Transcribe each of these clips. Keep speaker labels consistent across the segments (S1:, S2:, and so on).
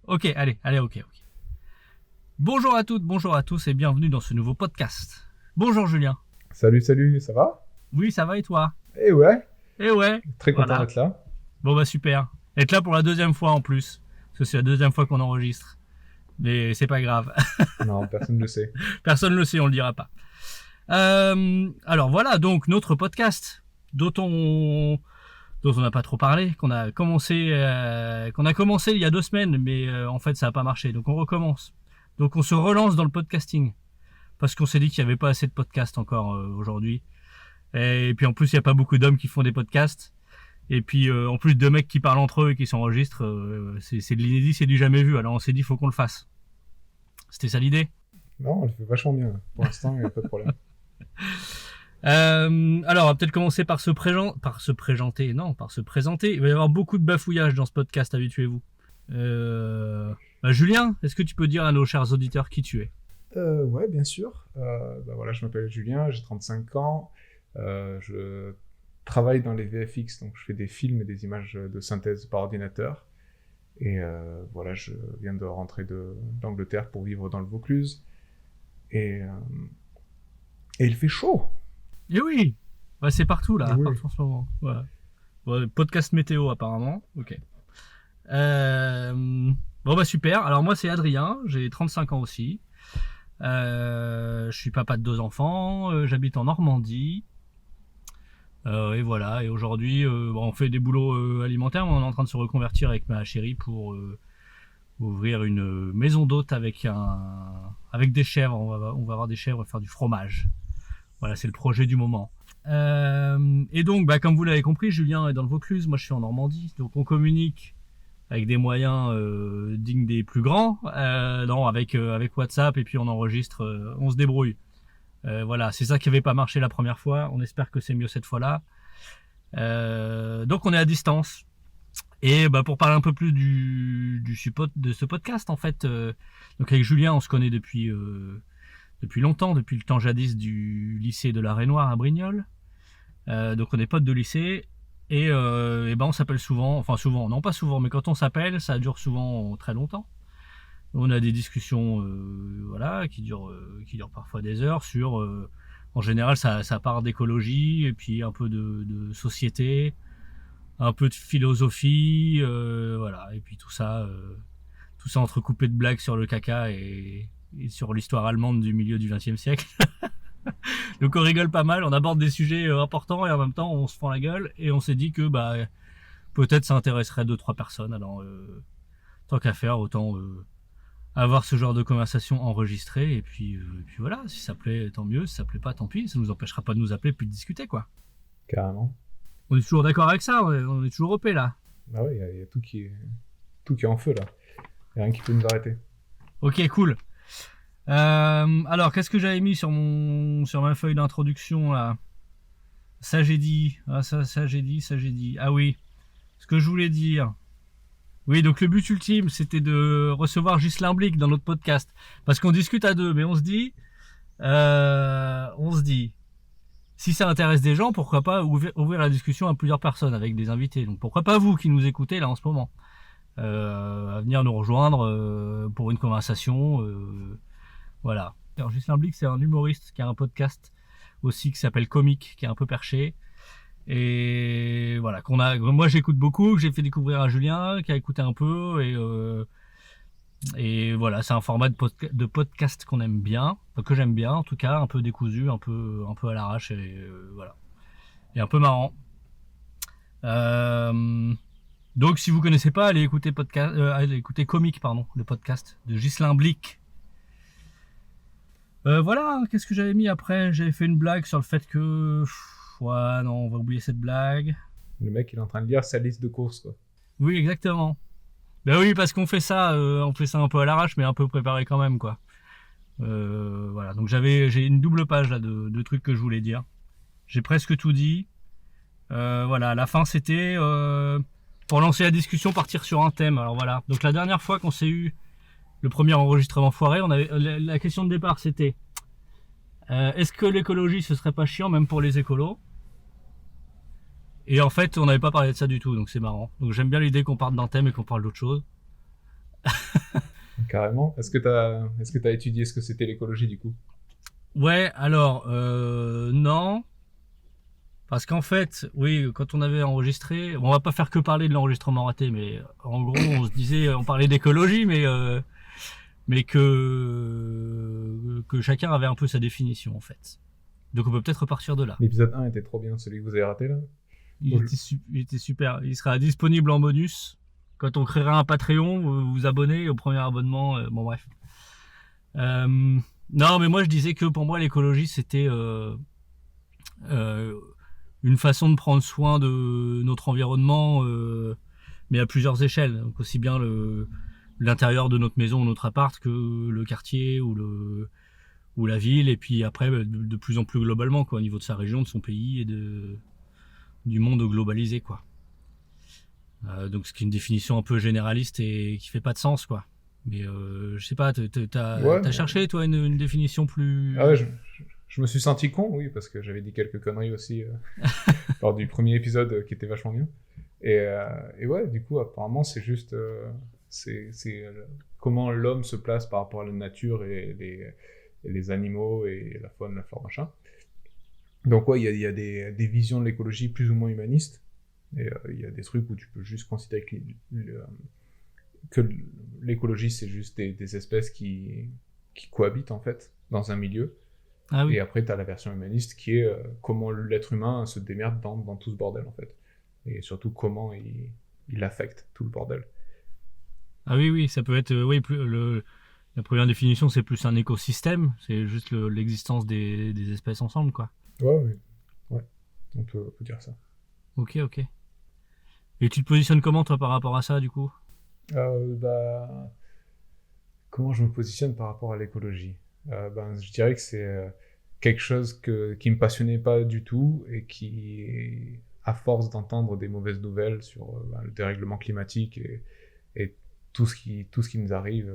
S1: Ok, allez, ok. Bonjour à toutes, bonjour à tous et bienvenue dans ce nouveau podcast. Bonjour Julien.
S2: Salut, ça va?
S1: Oui, ça va et toi?
S2: Eh ouais,
S1: Eh ouais,
S2: très content
S1: voilà.
S2: d'être là.
S1: Bon bah super. Être là pour la deuxième fois en plus. Parce que c'est la deuxième fois qu'on enregistre. Mais c'est pas grave.
S2: Non, personne ne le sait.
S1: Personne ne le sait, on le dira pas. Alors voilà, donc notre podcast dont on n'a pas trop parlé, qu'on a commencé il y a 2 semaines, mais en fait ça n'a pas marché. Donc on recommence. Donc on se relance dans le podcasting. Parce qu'on s'est dit qu'il n'y avait pas assez de podcasts encore aujourd'hui. Et puis en plus il n'y a pas beaucoup d'hommes qui font des podcasts. Et puis en plus de mecs qui parlent entre eux et qui s'enregistrent, c'est de l'inédit, c'est du jamais vu. Alors on s'est dit il faut qu'on le fasse. C'était ça l'idée.
S2: Non, on le fait vachement bien. Pour l'instant, il n'y a pas de problème.
S1: Alors, on va peut-être commencer par se présenter. Il va y avoir beaucoup de bafouillage dans ce podcast, habituez-vous. Julien, est-ce que tu peux dire à nos chers auditeurs qui tu es?
S2: Ouais, bien sûr. Voilà, je m'appelle Julien, j'ai 35 ans. Je travaille dans les VFX, donc je fais des films et des images de synthèse par ordinateur. Et voilà, je viens de rentrer d'Angleterre pour vivre dans le Vaucluse. Et il fait chaud.
S1: Eh oui, ouais, c'est partout là,
S2: Oui.
S1: partout en ce moment. Voilà. Ouais, podcast météo apparemment. Ok. Bon bah super. Alors moi c'est Adrien, j'ai 35 ans aussi. Je suis papa de 2 enfants. J'habite en Normandie. Et voilà. Et aujourd'hui, on fait des boulots alimentaires. Mais on est en train de se reconvertir avec ma chérie pour ouvrir une maison d'hôte avec des chèvres. On va avoir des chèvres et faire du fromage. Voilà, c'est le projet du moment. Et donc, comme vous l'avez compris, Julien est dans le Vaucluse, moi je suis en Normandie. Donc on communique avec des moyens dignes des plus grands, avec WhatsApp, et puis on enregistre, on se débrouille. Voilà, c'est ça qui n'avait pas marché la première fois. On espère que c'est mieux cette fois-là. Donc on est à distance. Et pour parler un peu plus de ce podcast, en fait, donc avec Julien, on se connaît depuis longtemps, depuis le temps jadis du lycée de la Raie-Noire à Brignoles. Donc on est potes de lycée. Et on s'appelle souvent, non pas souvent, mais quand on s'appelle, ça dure souvent très longtemps. On a des discussions qui durent parfois des heures sur, en général ça part d'écologie, et puis un peu de société, un peu de philosophie, et puis tout ça entrecoupé de blagues sur le caca et sur l'histoire allemande du milieu du XXe siècle. Donc on rigole pas mal, on aborde des sujets importants et en même temps on se fend la gueule, et on s'est dit que peut-être ça intéresserait 2-3 personnes. Alors tant qu'à faire, autant avoir ce genre de conversation enregistrée, et puis voilà, si ça plaît tant mieux, si ça plaît pas tant pis, ça nous empêchera pas de nous appeler puis de discuter quoi.
S2: Carrément.
S1: On est toujours d'accord avec ça, on est toujours OP là.
S2: Ah ouais, il y a tout qui est en feu là. Il n'y a rien qui peut nous arrêter.
S1: Ok, cool. Alors, qu'est-ce que j'avais mis sur ma feuille d'introduction là? Ça j'ai dit. Ça j'ai dit. Ah oui. Ce que je voulais dire. Oui, donc le but ultime, c'était de recevoir Ghislain Blic dans notre podcast. Parce qu'on discute à 2, mais on se dit, si ça intéresse des gens, pourquoi pas ouvrir la discussion à plusieurs personnes avec des invités. Donc pourquoi pas vous qui nous écoutez là en ce moment, à venir nous rejoindre pour une conversation. Voilà. Alors Ghislain Blic, c'est un humoriste qui a un podcast aussi qui s'appelle Comique, qui est un peu perché. Et voilà, moi j'écoute beaucoup, que j'ai fait découvrir à Julien, qui a écouté un peu, et voilà, c'est un format de podcast qu'on aime bien, que j'aime bien en tout cas, un peu décousu, un peu à l'arrache, et voilà, et un peu marrant. Donc si vous connaissez pas, allez écouter Comique, le podcast de Ghislain Blic. Voilà, qu'est-ce que j'avais mis après? J'avais fait une blague sur le fait que... Ouais, non, on va oublier cette blague.
S2: Le mec, il est en train de lire sa liste de courses, quoi.
S1: Oui, exactement. Oui, parce qu'on fait ça un peu à l'arrache, mais un peu préparé quand même, quoi. Voilà, donc j'ai une double page là de trucs que je voulais dire. J'ai presque tout dit. Voilà, à la fin, c'était pour lancer la discussion, partir sur un thème. Alors voilà, donc la dernière fois qu'on s'est eu le premier enregistrement foiré, la question de départ, c'était est-ce que l'écologie, ce serait pas chiant, même pour les écolos? Et en fait, on n'avait pas parlé de ça du tout, donc c'est marrant. Donc j'aime bien l'idée qu'on parte d'un thème et qu'on parle d'autre chose.
S2: Carrément. Est-ce que t'as étudié ce que c'était l'écologie du coup?
S1: Ouais, alors, non. Parce qu'en fait, oui, quand on avait enregistré, bon, on va pas faire que parler de l'enregistrement raté, mais en gros, on se disait, on parlait d'écologie, mais que chacun avait un peu sa définition, en fait. Donc on peut peut-être repartir de là.
S2: L'épisode 1 était trop bien, celui que vous avez raté là.
S1: Il était super. Il sera disponible en bonus. Quand on créera un Patreon, vous vous abonnez au premier abonnement. Bon, bref. Non, mais moi, je disais que pour moi, l'écologie, c'était euh, une façon de prendre soin de notre environnement, mais à plusieurs échelles. Donc aussi bien l'intérieur de notre maison ou notre appart que le quartier ou la ville, et puis après, de plus en plus globalement, quoi, au niveau de sa région, de son pays et du monde globalisé, quoi. Donc ce qui est une définition un peu généraliste et qui fait pas de sens, quoi. Mais je sais pas,
S2: Ouais,
S1: t'as cherché toi une définition
S2: ah ouais,
S1: plus...
S2: je me suis senti con, oui, parce que j'avais dit quelques conneries aussi lors du premier épisode qui était vachement bien. Et ouais, du coup, apparemment, c'est juste comment l'homme se place par rapport à la nature et les animaux et la faune, la flore, machin. Donc ouais, il y a des visions de l'écologie plus ou moins humanistes. Et il y a des trucs où tu peux juste considérer que l'écologie, c'est juste des espèces qui cohabitent, en fait, dans un milieu.
S1: Ah oui.
S2: Et après, tu as la version humaniste qui est comment l'être humain se démerde dans tout ce bordel, en fait. Et surtout, comment il affecte tout le bordel.
S1: Ah oui, oui, ça peut être... oui, la première définition, c'est plus un écosystème. C'est juste l'existence des espèces ensemble, quoi.
S2: Ouais, oui. Ouais, on peut dire ça.
S1: Ok, ok. Et tu te positionnes comment, toi, par rapport à ça, du coup?
S2: Bah, comment je me positionne par rapport à l'écologie? Ben, je dirais que c'est quelque chose qui me passionnait pas du tout et qui, à force d'entendre des mauvaises nouvelles sur ben, le dérèglement climatique et tout ce qui nous arrive,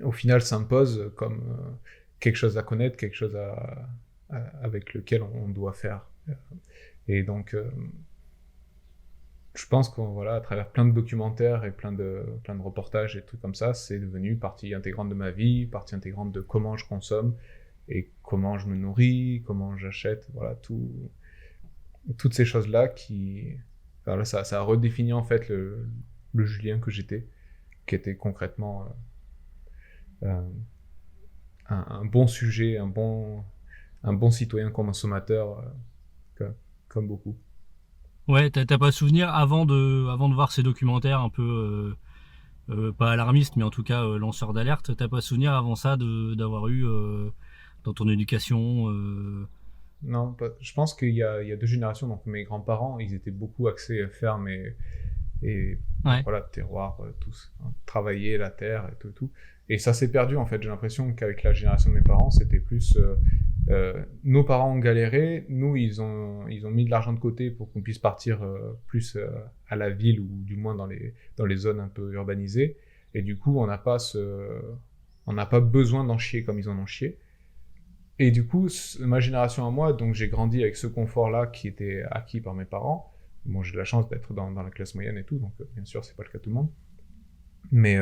S2: au final s'impose comme quelque chose à connaître, quelque chose avec lequel on doit faire. Et donc, je pense qu'à voilà, à travers plein de documentaires et plein de reportages et trucs comme ça, c'est devenu partie intégrante de ma vie, partie intégrante de comment je consomme et comment je me nourris, comment j'achète, voilà, toutes ces choses-là qui... Voilà, ça a redéfini en fait le Julien que j'étais, qui était concrètement euh, un bon sujet, un bon citoyen consommateur, comme beaucoup.
S1: Ouais, t'as pas souvenir avant de voir ces documentaires un peu pas alarmistes, mais en tout cas lanceurs d'alerte, t'as pas souvenir avant ça d'avoir eu dans ton éducation
S2: Non, je pense il y a deux générations, donc mes grands-parents, ils étaient beaucoup axés ferme et
S1: ouais,
S2: voilà, terroir, tous, hein, travailler la terre et tout, tout. Et ça s'est perdu en fait. J'ai l'impression qu'avec la génération de mes parents, c'était plus nos parents ont galéré, nous ils ont mis de l'argent de côté pour qu'on puisse partir plus à la ville ou du moins dans les zones un peu urbanisées. Et du coup, on n'a pas besoin d'en chier comme ils en ont chié. Et du coup, ma génération à moi, donc j'ai grandi avec ce confort-là qui était acquis par mes parents. Bon, j'ai de la chance d'être dans la classe moyenne et tout, donc bien sûr, c'est pas le cas de tout le monde. Mais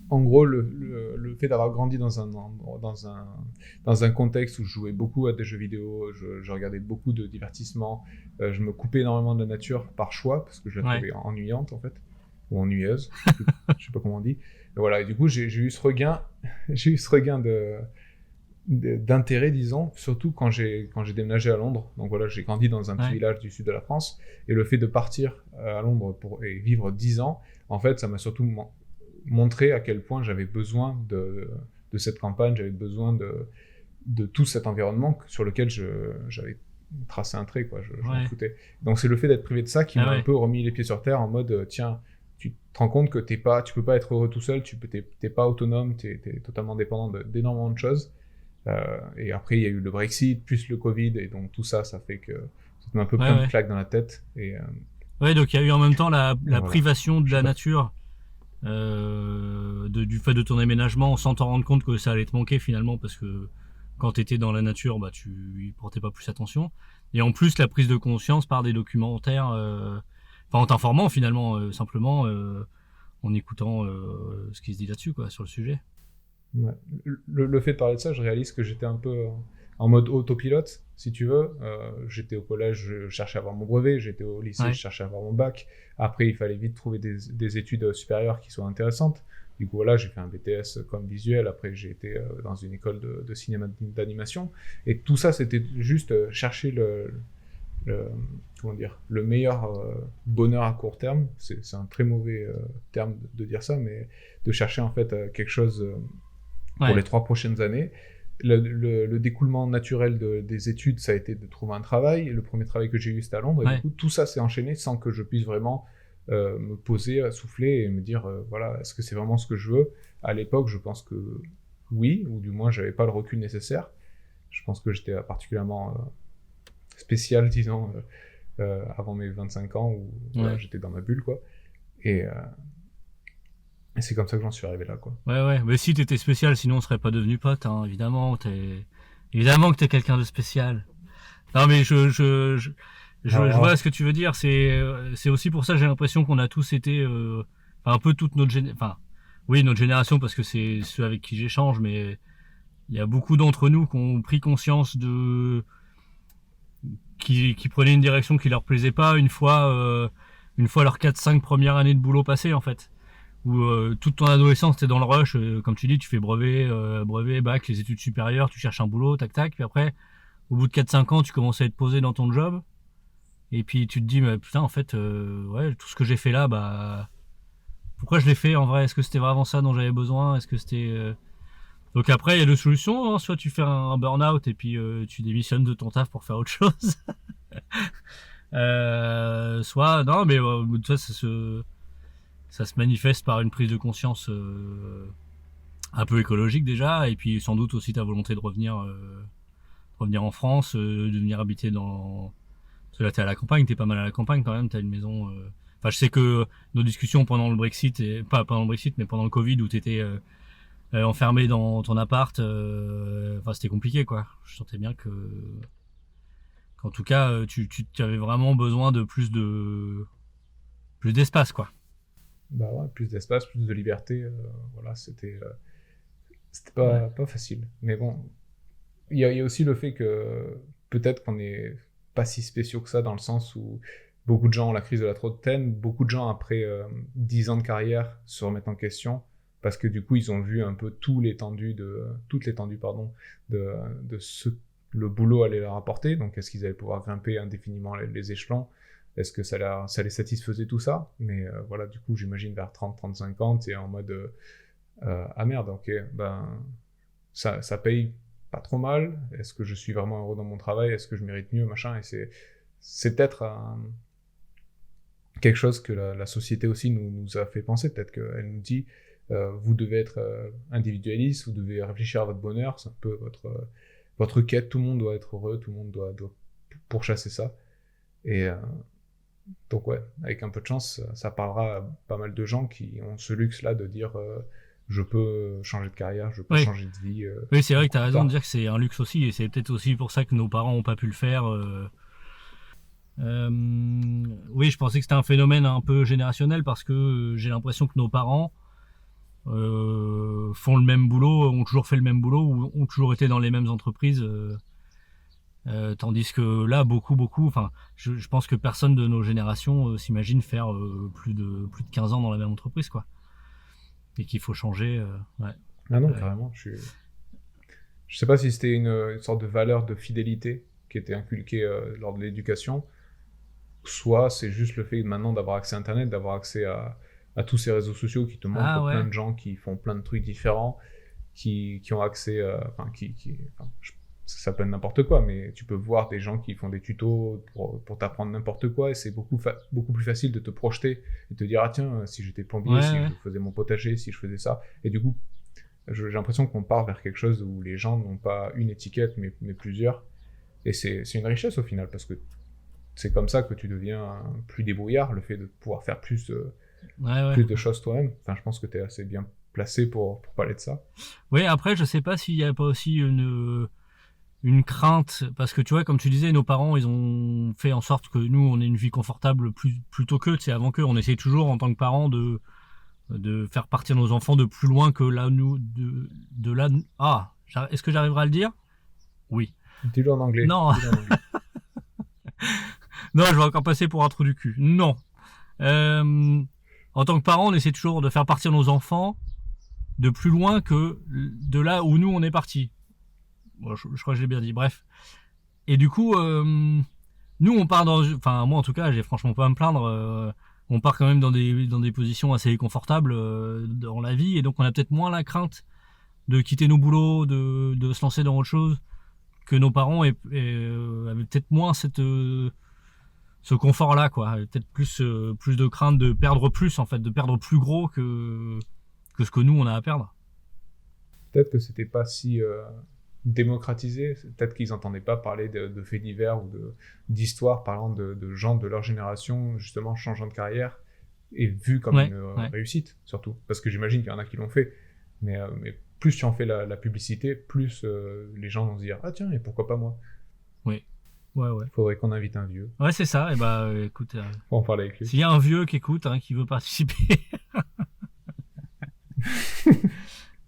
S2: en gros, le fait d'avoir grandi dans un contexte où je jouais beaucoup à des jeux vidéo, je regardais beaucoup de divertissements, je me coupais énormément de la nature par choix, parce que je la
S1: ouais,
S2: trouvais ennuyante en fait, ou ennuyeuse, je sais pas comment on dit. Et voilà, et du coup, j'ai eu ce regain, j'ai eu ce regain d'intérêt, disons, surtout quand j'ai déménagé à Londres. Donc voilà, j'ai grandi dans un petit
S1: ouais.
S2: village du sud de la France, et le fait de partir à Londres et vivre 10 ans, en fait, ça m'a surtout montré à quel point j'avais besoin de cette campagne, j'avais besoin de tout cet environnement sur lequel j'avais tracé un trait, quoi, je m'en
S1: Ouais.
S2: foutais. Donc c'est le fait d'être privé de ça qui
S1: Ah
S2: m'a un
S1: ouais.
S2: peu remis les pieds sur terre en mode, tiens, tu te rends compte que tu peux pas être heureux tout seul, t'es pas autonome, t'es totalement dépendant d'énormément de choses. Et après, il y a eu le Brexit, plus le Covid, et donc tout ça, ça fait que ça te met un peu
S1: Ouais,
S2: plein de
S1: ouais.
S2: claques dans la tête.
S1: Ouais, donc il y a eu en même temps
S2: Et
S1: la
S2: voilà.
S1: privation de
S2: Je sais
S1: la
S2: pas.
S1: nature, du fait de ton aménagement, sans t'en rendre compte que ça allait te manquer finalement, parce que quand t'étais dans la nature, bah tu y portais pas plus attention. Et en plus, la prise de conscience par des documentaires, enfin en t'informant finalement, simplement en écoutant ce qui se dit là-dessus, quoi, sur le sujet.
S2: Ouais. Le fait de parler de ça, je réalise que j'étais un peu en mode autopilote, si tu veux. J'étais au collège, je cherchais à avoir mon brevet. J'étais au lycée,
S1: Ouais.
S2: je cherchais à avoir mon bac. Après, il fallait vite trouver des études supérieures qui soient intéressantes. Du coup, voilà, j'ai fait un BTS comme visuel. Après, j'ai été dans une école de cinéma d'animation. Et tout ça, c'était juste chercher le, comment dire, le meilleur bonheur à court terme. C'est un très mauvais terme de dire ça, mais de chercher en fait quelque chose pour
S1: Ouais.
S2: les 3 prochaines années. Le découlement naturel des études, ça a été de trouver un travail. Le premier travail que j'ai eu, c'était à Londres. Et
S1: Ouais.
S2: du coup, tout ça s'est enchaîné sans que je puisse vraiment me poser, souffler et me dire, voilà, est-ce que c'est vraiment ce que je veux? À l'époque, je pense que oui, ou du moins, j'avais pas le recul nécessaire. Je pense que j'étais particulièrement spécial, disons, avant mes 25 ans, où voilà,
S1: Ouais.
S2: j'étais dans ma bulle, quoi. Et, euh, et c'est comme ça que j'en suis arrivé là, quoi.
S1: Ouais. Mais si t'étais spécial, sinon on serait pas devenu pote, hein, évidemment. Évidemment que t'es quelqu'un de spécial. Non, mais je vois
S2: Alors,
S1: ce que tu veux dire. C'est aussi pour ça que j'ai l'impression qu'on a tous été, enfin, un peu toute notre génération. Enfin, oui, notre génération, parce que c'est ceux avec qui j'échange, mais il y a beaucoup d'entre nous qui ont pris conscience qui prenaient une direction qui leur plaisait pas une fois leurs 4-5 premières années de boulot passées, en fait. Où toute ton adolescence, t'es dans le rush, comme tu dis, tu fais brevet, bac, les études supérieures, tu cherches un boulot, tac tac, puis après, au bout de 4-5 ans, tu commences à être posé dans ton job, et puis tu te dis, mais putain, en fait, ouais, tout ce que j'ai fait là, bah, pourquoi je l'ai fait en vrai? Est-ce que c'était vraiment ça dont j'avais besoin? Est-ce que c'était. Donc après, il y a deux solutions, hein. Soit tu fais un burn-out et puis tu démissionnes de ton taf pour faire autre chose. Soit, non, mais ça se manifeste par une prise de conscience un peu écologique déjà, et puis sans doute aussi ta volonté de revenir en France, de venir habiter dans. Parce que là, t'es à la campagne, t'es pas mal à la campagne quand même, t'as une maison. Enfin, je sais que nos discussions pendant le Brexit, et pas pendant le Brexit, mais pendant le Covid, où t'étais enfermé dans ton appart, enfin, c'était compliqué, quoi. Je sentais bien qu'en tout cas, tu avais vraiment besoin de plus d'espace, quoi.
S2: bah ouais, plus d'espace, plus de liberté, voilà, c'était
S1: Ouais.
S2: pas facile. Mais bon, il y a aussi le fait que peut-être qu'on n'est pas si spéciaux que ça, dans le sens où beaucoup de gens ont la crise de la trentaine, beaucoup de gens après 10 ans de carrière se remettent en question, parce que du coup ils ont vu un peu toute l'étendue pardon, de ce que le boulot allait leur apporter. Donc est-ce qu'ils allaient pouvoir grimper indéfiniment les échelons? Est-ce que ça les satisfaisait tout ça? Mais voilà, du coup j'imagine vers 30-35 ans, c'est en mode ah merde, ok, ben ça paye pas trop mal. Est-ce que je suis vraiment heureux dans mon travail? Est-ce que je mérite mieux, machin? Et c'est peut-être quelque chose que la société aussi nous a fait penser. Peut-être qu'elle nous dit, vous devez être individualiste, vous devez réfléchir à votre bonheur, c'est un peu votre quête. Tout le monde doit être heureux, tout le monde doit pourchasser ça. Et donc ouais, avec un peu de chance, ça parlera à pas mal de gens qui ont ce luxe-là de dire je peux changer de carrière, je peux
S1: Oui,
S2: changer de vie
S1: oui, c'est vrai que
S2: beaucoup
S1: tu as
S2: plus
S1: raison de
S2: tard.
S1: dire que c'est un luxe aussi, et c'est peut-être aussi pour ça que nos parents n'ont pas pu le faire. Euh, oui, je pensais que c'était un phénomène un peu générationnel, parce que j'ai l'impression que nos parents font le même boulot, ont toujours fait le même boulot, ou ont toujours été dans les mêmes entreprises. Tandis que là, beaucoup, enfin, je pense que personne de nos générations s'imagine faire plus de 15 ans dans la même entreprise, quoi. Et qu'il faut changer. Ouais.
S2: Ah non,
S1: Ouais.
S2: carrément, je sais pas si c'était une sorte de valeur de fidélité qui était inculquée lors de l'éducation, soit c'est juste le fait maintenant d'avoir accès à Internet, d'avoir accès à tous ces réseaux sociaux qui te montrent
S1: Ah
S2: plein
S1: ouais.
S2: de gens qui font plein de trucs différents, qui ont accès, ça peut être n'importe quoi, mais tu peux voir des gens qui font des tutos pour t'apprendre n'importe quoi, et c'est beaucoup plus facile de te projeter et te dire, ah tiens, si j'étais
S1: Ouais,
S2: plombier, si
S1: ouais.
S2: je faisais mon potager, si je faisais ça, et du coup, j'ai l'impression qu'on part vers quelque chose où les gens n'ont pas une étiquette, mais plusieurs, et c'est une richesse au final, parce que c'est comme ça que tu deviens plus débrouillard, le fait de pouvoir faire
S1: Ouais.
S2: plus de choses toi-même. Enfin, je pense que tu es assez bien placé pour parler de ça.
S1: Oui, après, je sais pas s'il y a pas aussi une crainte, parce que tu vois, comme tu disais, nos parents, ils ont fait en sorte que nous, on ait une vie confortable plutôt qu'eux, tu sais, avant qu'eux. On essaie toujours, en tant que parents, de faire partir nos enfants de plus loin que là, de là. Ah, est-ce que j'arriverai à le dire? Oui.
S2: Dis-le en anglais.
S1: Non.
S2: Dis-le en anglais.
S1: Non, je vais encore passer pour un trou du cul. Non. En tant que parents, on essaie toujours de faire partir nos enfants de plus loin que de là où nous on est partis. Bon, je crois que je l'ai bien dit. Bref. Et du coup, nous on part dans, enfin moi en tout cas, j'ai franchement pas à me plaindre. On part quand même dans des positions assez confortables dans la vie, et donc on a peut-être moins la crainte de quitter nos boulots, de se lancer dans autre chose, que nos parents avaient peut-être moins ce confort-là, quoi. Peut-être plus de crainte de perdre plus, en fait, de perdre plus gros que ce que nous on a à perdre.
S2: Peut-être que c'était pas si démocratisé. Peut-être qu'ils n'entendaient pas parler de faits divers ou d'histoires parlant de gens de leur génération, justement, changeant de carrière, et vu comme une réussite, surtout. Parce que j'imagine qu'il y en a qui l'ont fait. Mais plus tu en fais la publicité, plus les gens vont se dire « Ah tiens, et pourquoi pas moi ?»
S1: Oui. Ouais.
S2: Il faudrait qu'on invite un vieux.
S1: Ouais, c'est ça. Et bah, écoute,
S2: faut en parler avec lui.
S1: S'il y a un vieux qui écoute, qui veut participer...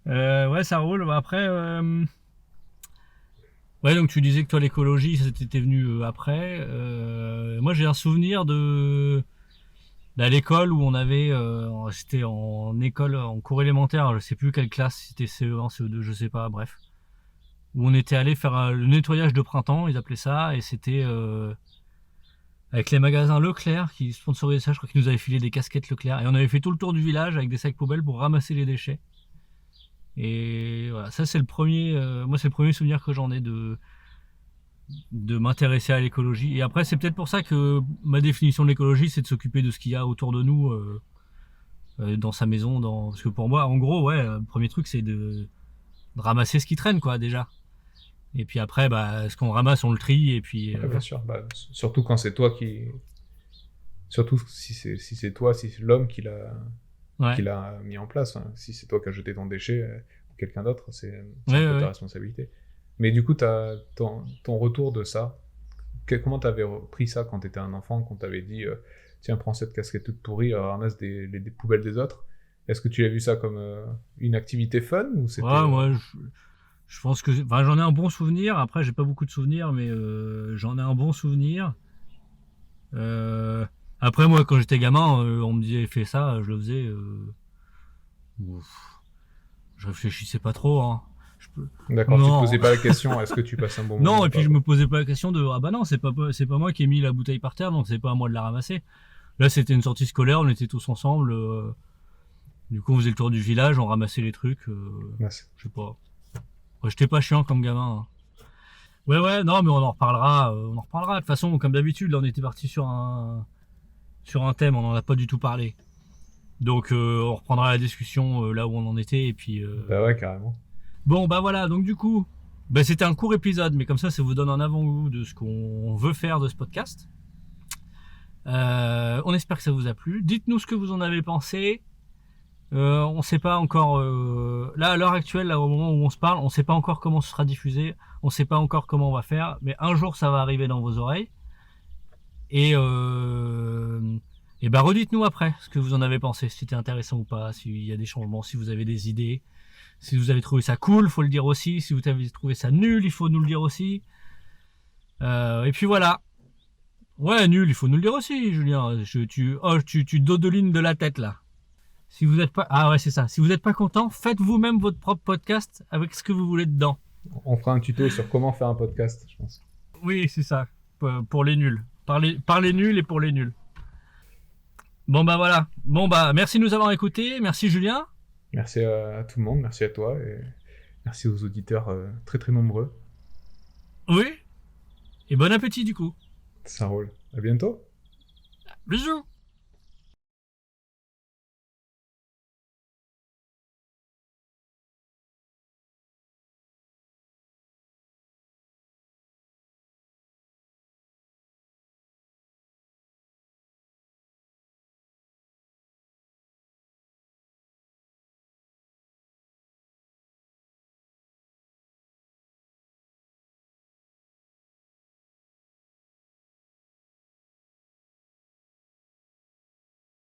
S1: ouais, ça roule. Après... Ouais, donc tu disais que toi l'écologie, c'était venu après. Moi j'ai un souvenir à l'école où on avait, c'était en école, en cours élémentaire, je sais plus quelle classe, c'était CE1, CE2, je sais pas, bref. Où on était allé faire le nettoyage de printemps, ils appelaient ça, et c'était avec les magasins Leclerc qui sponsorisaient ça, je crois qu'ils nous avaient filé des casquettes Leclerc, et on avait fait tout le tour du village avec des sacs poubelles pour ramasser les déchets. Et voilà, ça c'est le premier, moi c'est le premier souvenir que j'en ai de m'intéresser à l'écologie. Et après c'est peut-être pour ça que ma définition de l'écologie, c'est de s'occuper de ce qu'il y a autour de nous, dans sa maison, parce que pour moi en gros, ouais, le premier truc c'est de ramasser ce qui traîne, quoi, déjà. Et puis après, bah, ce qu'on ramasse, on le trie, et puis...
S2: bien sûr, surtout quand c'est toi surtout si c'est toi, si c'est l'homme qui l'a mis en place. Hein. Si c'est toi qui as jeté ton déchet, ou quelqu'un d'autre, c'est un peu ta responsabilité. Mais du coup, ton retour de ça, comment t'avais pris ça quand t'étais un enfant, quand t'avais dit tiens, prends cette casquette toute pourrie, ramasse des poubelles des autres. Est-ce que tu as vu ça comme une activité fun, ou c'était...
S1: Ouais, moi, je pense que... Enfin, j'en ai un bon souvenir. Après, j'ai pas beaucoup de souvenirs, mais j'en ai un bon souvenir. Après, moi, quand j'étais gamin, on me disait fais ça, je le faisais. Je réfléchissais pas trop. Hein.
S2: D'accord, tu te posais pas la question, est-ce que tu passes un bon moment?
S1: Non, et puis je me posais pas la question de ah bah non, c'est pas moi qui ai mis la bouteille par terre, donc c'est pas à moi de la ramasser. Là, c'était une sortie scolaire, on était tous ensemble. Du coup, on faisait le tour du village, on ramassait les trucs. Je sais pas. Ouais, j'étais pas chiant comme gamin. Hein. Ouais, non, mais on en reparlera. De toute façon, comme d'habitude, là, on était parti sur un thème, on en a pas du tout parlé. Donc, on reprendra la discussion là où on en était, et puis.
S2: Bah ouais, carrément.
S1: Bon, bah voilà, donc du coup, c'était un court épisode, mais comme ça vous donne un avant-goût de ce qu'on veut faire de ce podcast. On espère que ça vous a plu. Dites-nous ce que vous en avez pensé. On sait pas encore... là, à l'heure actuelle, là, au moment où on se parle, on sait pas encore comment ce sera diffusé. On sait pas encore comment on va faire. Mais un jour, ça va arriver dans vos oreilles. Et redites-nous après ce que vous en avez pensé. Si c'était intéressant ou pas. S'il y a des changements, si vous avez des idées. Si vous avez trouvé ça cool, faut le dire aussi. Si vous avez trouvé ça nul, il faut nous le dire aussi. Et puis voilà. Ouais, nul, il faut nous le dire aussi, Julien. Tu dodelines de la tête là. Si vous êtes pas, ah ouais, c'est ça. Si vous n'êtes pas content, faites vous-même votre propre podcast avec ce que vous voulez dedans.
S2: On fera un tuto sur comment faire un podcast, je pense.
S1: Oui, c'est ça. Pour les nuls. Par les nuls et pour les nuls. Bon bah voilà. Bon bah merci de nous avoir écoutés. Merci Julien.
S2: Merci à tout le monde, merci à toi et merci aux auditeurs très très nombreux.
S1: Oui. Et bon appétit du coup.
S2: Ça roule. À bientôt.
S1: Bisous.